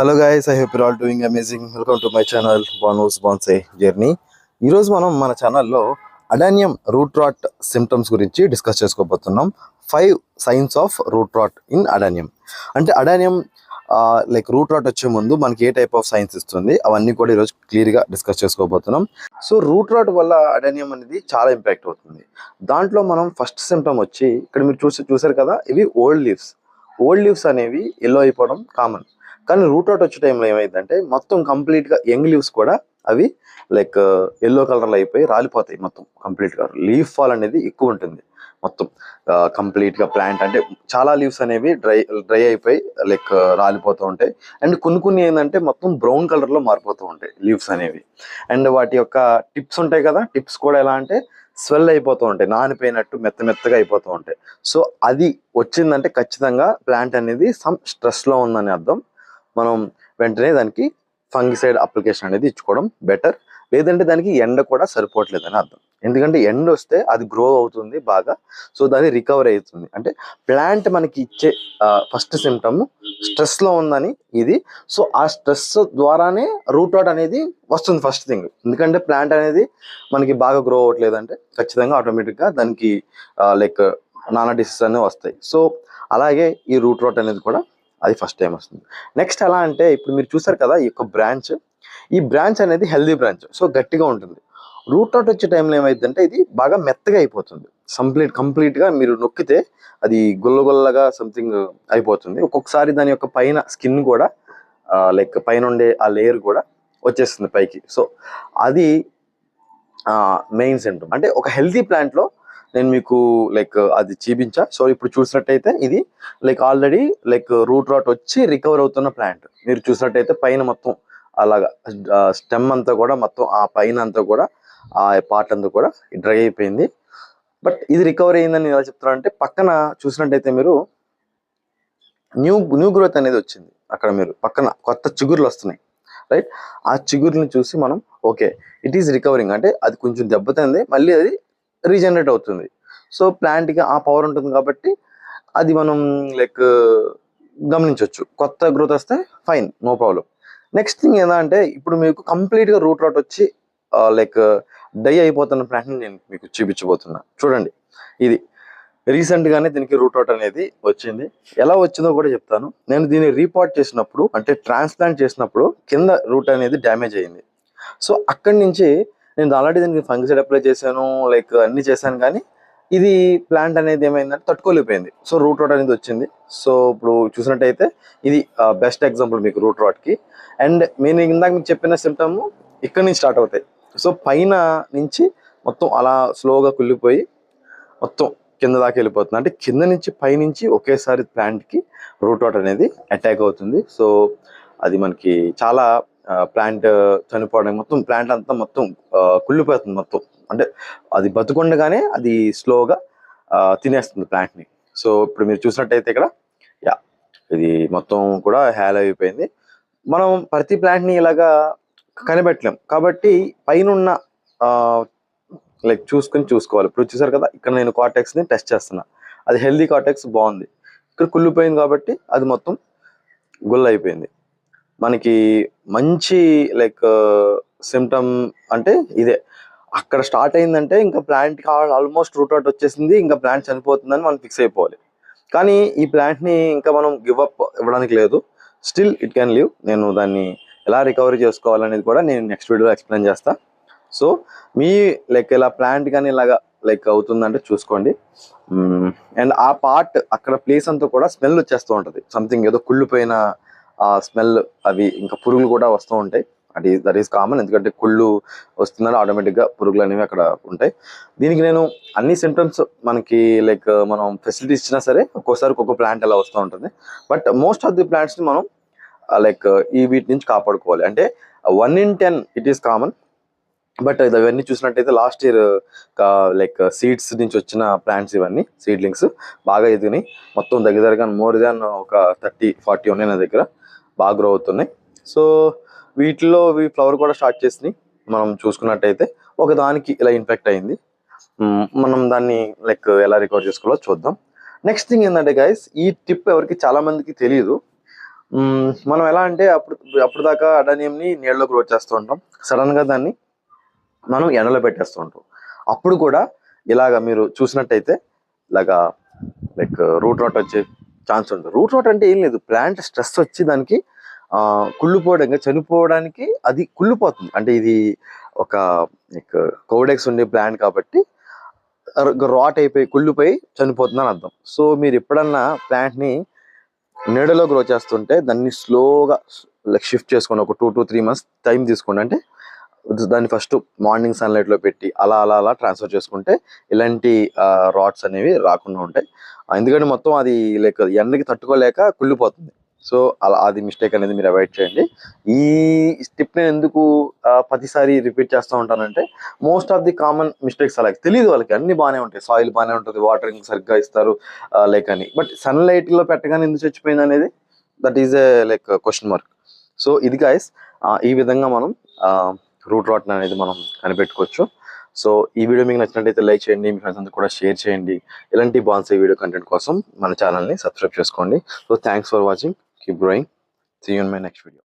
Hello guys, I hope you all doing amazing. Welcome to my channel బానోస్ bonsai journey. ఈరోజు మనం మన ఛానల్లో అడానియం రూట్ రాట్ సిమ్టమ్స్ గురించి డిస్కస్ చేసుకోబోతున్నాం. 5 signs of root rot in adenium. అంటే adenium like root rot వచ్చే ముందు మనకి ఏ టైప్ ఆఫ్ సైన్స్ ఇస్తుంది అవన్నీ కూడా ఈరోజు క్లియర్గా డిస్కస్ చేసుకోబోతున్నాం. సో రూట్ రాట్ వల్ల అడానియం అనేది చాలా ఇంపాక్ట్ అవుతుంది. దాంట్లో మనం ఫస్ట్ సిమ్టమ్ వచ్చి ఇక్కడ మీరు చూసారు కదా, ఇవి ఓల్డ్ లీవ్స్ అనేవి ఎల్లో అయిపోవడం కామన్. కానీ రూట్ అవుట్ వచ్చే టైంలో ఏమైందంటే మొత్తం కంప్లీట్గా యంగ్ లీవ్స్ కూడా అవి లైక్ ఎల్లో కలర్లో అయిపోయి రాలిపోతాయి. మొత్తం కంప్లీట్గా లీఫ్ ఫాల్ అనేది ఎక్కువ ఉంటుంది. మొత్తం కంప్లీట్గా ప్లాంట్ అంటే చాలా లీవ్స్ అనేవి డ్రై అయిపోయి లైక్ రాలిపోతూ ఉంటాయి. అండ్ కొన్ని ఏంటంటే మొత్తం బ్రౌన్ కలర్లో మారిపోతూ ఉంటాయి లీవ్స్ అనేవి. అండ్ వాటి యొక్క టిప్స్ ఉంటాయి కదా, టిప్స్ కూడా ఎలా అంటే స్వెల్ అయిపోతూ ఉంటాయి, నానిపోయినట్టు మెత్తగా అయిపోతూ ఉంటాయి. సో అది వచ్చిందంటే ఖచ్చితంగా ప్లాంట్ అనేది సమ్ స్ట్రెస్లో ఉందని అర్థం. మనం వెంటనే దానికి ఫంగిసైడ్ అప్లికేషన్ అనేది ఇచ్చుకోవడం బెటర్. లేదంటే దానికి ఎండ కూడా సరిపోవట్లేదని అర్థం. ఎందుకంటే ఎండ వస్తే అది గ్రో అవుతుంది బాగా, సో దాన్ని రికవర్ అవుతుంది. అంటే ప్లాంట్ మనకి ఇచ్చే ఫస్ట్ సిమ్టమ్ స్ట్రెస్లో ఉందని ఇది. సో ఆ స్ట్రెస్ ద్వారానే రూట్ అవుట్ అనేది వస్తుంది ఫస్ట్ థింగ్. ఎందుకంటే ప్లాంట్ అనేది మనకి బాగా గ్రో అవ్వట్లేదంటే ఖచ్చితంగా ఆటోమేటిక్గా దానికి లైక్ నానా డిసీజెస్ అనేవి వస్తాయి. సో అలాగే ఈ రూట్ అవుట్ అనేది కూడా అది ఫస్ట్ టైం వస్తుంది. నెక్స్ట్ ఎలా అంటే ఇప్పుడు మీరు చూసారు కదా, ఈ యొక్క ఈ బ్రాంచ్ అనేది హెల్దీ బ్రాంచ్, సో గట్టిగా ఉంటుంది. రూట్ అవుట్ వచ్చే టైంలో ఏమైందంటే ఇది బాగా మెత్తగా అయిపోతుంది. కంప్లీట్గా మీరు నొక్కితే అది గుల్లగా సంథింగ్ అయిపోతుంది. ఒక్కొక్కసారి దాని యొక్క పైన స్కిన్ కూడా లైక్ పైన ఉండే ఆ లేయర్ కూడా వచ్చేస్తుంది పైకి. సో అది మెయిన్ సిమ్టమ్. అంటే ఒక హెల్తీ ప్లాంట్లో నేను మీకు లైక్ అది చూపించా. సో ఇప్పుడు చూసినట్టయితే ఇది like already like root rot వచ్చి రికవర్ అవుతున్న ప్లాంట్. మీరు చూసినట్టయితే పైన మొత్తం అలాగా స్టెమ్ అంతా కూడా మొత్తం ఆ పైన అంతా కూడా ఆ పార్ట్ అంతా కూడా డ్రై అయిపోయింది. బట్ ఇది రికవర్ అయిందని ఎలా చెప్తున్నా అంటే పక్కన చూసినట్టయితే మీరు న్యూ గ్రోత్ అనేది వచ్చింది. అక్కడ మీరు పక్కన కొత్త చిగుర్లు వస్తున్నాయి, రైట్? ఆ చిగుర్ని చూసి మనం ఓకే ఇట్ ఈస్ రికవరింగ్, అంటే అది కొంచెం దెబ్బతింది, మళ్ళీ అది రీజనరేట్ అవుతుంది. సో ప్లాంట్కి ఆ పవర్ ఉంటుంది కాబట్టి అది మనం లైక్ గమనించవచ్చు. కొత్త గ్రోత్ వస్తే fine, no problem. Next thing ఏంటంటే ఇప్పుడు మీకు కంప్లీట్గా రూట్ రాట్ వచ్చి లైక్ డై అయిపోతున్న ప్లాంట్ని నేను మీకు చూపించబోతున్నా. చూడండి, ఇది రీసెంట్గానే దీనికి రూట్ అవుట్ అనేది వచ్చింది. ఎలా వచ్చిందో కూడా చెప్తాను. నేను దీన్ని రీపాట్ చేసినప్పుడు అంటే ట్రాన్స్ప్లాంట్ చేసినప్పుడు కింద రూట్ అనేది డ్యామేజ్ అయింది. సో అక్కడి నుంచి నేను ఆల్రెడీ దీనికి ఫంగిసైడ్ అప్లై చేశాను, లైక్ అన్ని చేశాను, కానీ ఇది ప్లాంట్ అనేది ఏమైందంటే తట్టుకోలేకపోయింది. సో రూట్ రాట్ అనేది వచ్చింది. సో ఇప్పుడు చూసినట్టయితే ఇది బెస్ట్ ఎగ్జాంపుల్ మీకు రూట్ రాట్కి. అండ్ నేను ఇందాక మీకు చెప్పిన సిమ్టమ్ ఇక్కడి నుంచి స్టార్ట్ అవుతాయి. సో పైన నుంచి మొత్తం అలా స్లోగా కుళ్ళిపోయి మొత్తం కింద దాకా వెళ్ళిపోతుంది. అంటే కింద నుంచి పైనుంచి ఒకేసారి ప్లాంట్కి రూట్ అవుట్ అనేది అటాక్ అవుతుంది. సో అది మనకి చాలా ప్లాంట్ చనిపోవడం, మొత్తం ప్లాంట్ అంతా మొత్తం కుళ్ళిపోతుంది మొత్తం. అంటే అది బతుకుండగానే అది స్లోగా తినేస్తుంది ప్లాంట్ని. సో ఇప్పుడు మీరు చూసినట్టయితే ఇక్కడ యా ఇది మొత్తం కూడా హ్యాల్ అయిపోయింది. మనం ప్రతి ప్లాంట్ని ఇలాగా కనిపెట్టలేం కాబట్టి పైన లైక్ చూసుకోవాలి. ఇప్పుడు చూసారు కదా, ఇక్కడ నేను కార్టెక్స్ని టెస్ట్ చేస్తున్నా, అది హెల్దీ కార్టెక్స్ బాగుంది. ఇక్కడ కుళ్ళిపోయింది కాబట్టి అది మొత్తం గుల్ల అయిపోయింది. మనకి మంచి లైక్ సిమ్టమ్ అంటే ఇదే. అక్కడ స్టార్ట్ అయిందంటే ఇంకా ప్లాంట్కి ఆల్మోస్ట్ రూట్ అవుట్ వచ్చేసింది, ఇంకా ప్లాంట్ చనిపోతుందని మనం ఫిక్స్ అయిపోవాలి. కానీ ఈ ప్లాంట్ని ఇంకా మనం గివ్ అప్ ఇవ్వడానికి లేదు. Still it can live. నేను దాన్ని ఎలా రికవరీ చేసుకోవాలనేది కూడా నేను నెక్స్ట్ వీడియోలో ఎక్స్ప్లెయిన్ చేస్తా. సో మీ లైక్ ఇలా ప్లాంట్ కానీ ఇలాగా లైక్ అవుతుందంటే చూసుకోండి. అండ్ ఆ పార్ట్ అక్కడ ప్లేస్ అంతా కూడా స్మెల్ వచ్చేస్తూ ఉంటుంది, సంథింగ్ ఏదో కుళ్ళిపోయిన ఆ స్మెల్. అవి ఇంకా పురుగులు కూడా వస్తూ ఉంటాయి. దట్ ఈస్ కామన్, ఎందుకంటే కుళ్ళు వస్తుందని ఆటోమేటిక్గా పురుగులు అనేవి అక్కడ ఉంటాయి. దీనికి నేను అన్ని సిమ్టమ్స్ మనకి లైక్ మనం ఫెసిలిటీ ఇచ్చినా సరే ఒక్కోసారి ఒక్కొక్క ప్లాంట్ అలా వస్తూ ఉంటుంది. బట్ మోస్ట్ ఆఫ్ ది ప్లాంట్స్ని మనం లైక్ వీటి నుంచి కాపాడుకోవాలి. అంటే 1 in 10 it is common. But ఇవన్నీ చూసినట్టయితే లాస్ట్ ఇయర్ లైక్ సీడ్స్ నుంచి వచ్చిన ప్లాంట్స్, ఇవన్నీ సీడ్లింగ్స్ బాగా ఎదిగినాయి. మొత్తం దగ్గరగా మోర్ దాన్ ఒక 30-40 ఉన్నాయి నా దగ్గర, బాగా గ్రో అవుతున్నాయి. సో వీటిలో ఫ్లవర్ కూడా స్టార్ట్ చేసినాయి. మనం చూసుకున్నట్టయితే ఒకదానికి ఇలా ఇన్ఫెక్ట్ అయింది. మనం దాన్ని లైక్ ఎలా రికవర్ చేసుకోవాలో చూద్దాం. నెక్స్ట్ థింగ్ ఏంటంటే గైస్, ఈ టిప్ ఎవరికి చాలా మందికి తెలియదు. మనం ఎలా అంటే అప్పుడు దాకా అడానియంని నీళ్ళలో గ్రో చేస్తూ ఉంటాం. సడన్ గా దాన్ని మనం ఎండలో పెట్టేస్తూ ఉంటాం. అప్పుడు కూడా ఇలాగ మీరు చూసినట్టయితే ఇలాగా లైక్ రూట్ రాట్ వచ్చే ఛాన్స్ ఉంటుంది. రూట్ రాట్ అంటే ఏం లేదు, ప్లాంట్ స్ట్రెస్ వచ్చి దానికి కుళ్ళిపోవడం, చనిపోవడానికి అది కుళ్ళిపోతుంది. అంటే ఇది ఒక లైక్ కోడెక్స్ ఉండే ప్లాంట్ కాబట్టి రాట్ అయిపోయి కుళ్ళిపోయి చనిపోతుందని అర్థం. సో మీరు ఎప్పుడన్నా ప్లాంట్ని నీడలో గ్రో చేస్తుంటే దాన్ని స్లోగా లైక్ షిఫ్ట్ చేసుకోండి. ఒక 2 to 3 months టైం తీసుకోండి. అంటే దాన్ని ఫస్ట్ మార్నింగ్ సన్లైట్లో పెట్టి అలా అలా అలా ట్రాన్స్ఫర్ చేసుకుంటే ఇలాంటి రాట్స్ అనేవి రాకుండా ఉంటాయి. ఎందుకంటే మొత్తం అది లైక్ ఎండకి తట్టుకోలేక కుళ్ళిపోతుంది. సో అలా అది మిస్టేక్ అనేది మీరు అవాయిడ్ చేయండి. ఈ స్టెప్ నేను ఎందుకు ప్రతిసారి రిపీట్ చేస్తూ ఉంటానంటే most of the common mistakes అలా తెలియదు వాళ్ళకి. అన్ని బాగానే ఉంటాయి, సాయిల్ బాగానే ఉంటుంది, వాటరింగ్ సరిగ్గా ఇస్తారు లైక్ అని. బట్ సన్లైట్లో పెట్టగానే ఎందుకు చచ్చిపోయింది అనేది that is a like question mark. So ఇది గైస్, ఈ విధంగా మనం రూట్ రాట్ అనేది మనం కనిపెట్టుకోవచ్చు. సో ఈ వీడియో మీకు నచ్చినట్లయితే లైక్ చేయండి, మీ ఫ్రెండ్స్ అందరూ కూడా షేర్ చేయండి. ఇలాంటి బాన్సాయ్ వీడియో కంటెంట్ కోసం మన ఛానల్ని సబ్స్క్రైబ్ చేసుకోండి. So thanks for watching, keep growing, see you in my next video.